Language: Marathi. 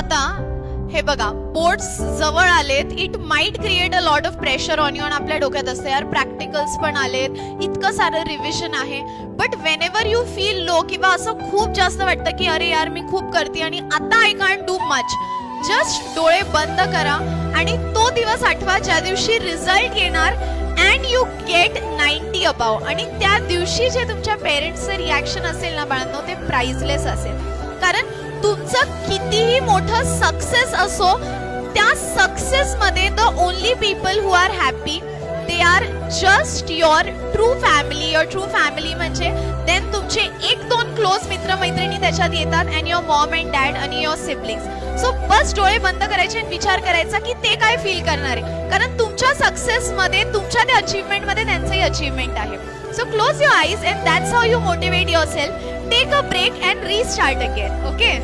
आता हे बघा, बोर्ड्स जवळ आलेत. It might create a lot of pressure on you. आणि आपल्या डोक्यात असतं यार प्रॅक्टिकल्स पण आलेत, इतकं सारं रिव्हिजन आहे. But Wien ever you feel low किंवा असं खूप जास्त वाटतं की अरे यार मी खूप करते आणि आता I can't do much, just डोळे बंद करा आणि तो दिवस आठवा ज्या दिवशी रिझल्ट येणार अँड यू गेट 90 अबाव. आणि त्या दिवशी जे तुमच्या पेरेंट्सचं रिॲक्शन असेल ना बाळांनो, ते प्राइजलेस असेल. कारण तुमचं कितीही मोठं सक्सेस असो, त्या सक्सेस मध्ये the only people who are happy they are just your true family. Your true family म्हणजे देन तुमचे 1-2 क्लोज मित्रमैत्रिणी त्याच्यात येतात and your mom and dad आणि युअर सिबलिंग्स. सो बस डोळे बंद करायचे आणि विचार करायचा की ते काय फील करणार आहे. कारण तुमच्या सक्सेसमध्ये, तुमच्या त्या अचीवमेंटमध्ये त्यांचंही अचीवमेंट आहे. So close your eyes and that's how you motivate yourself. Take a break and restart again. Okay?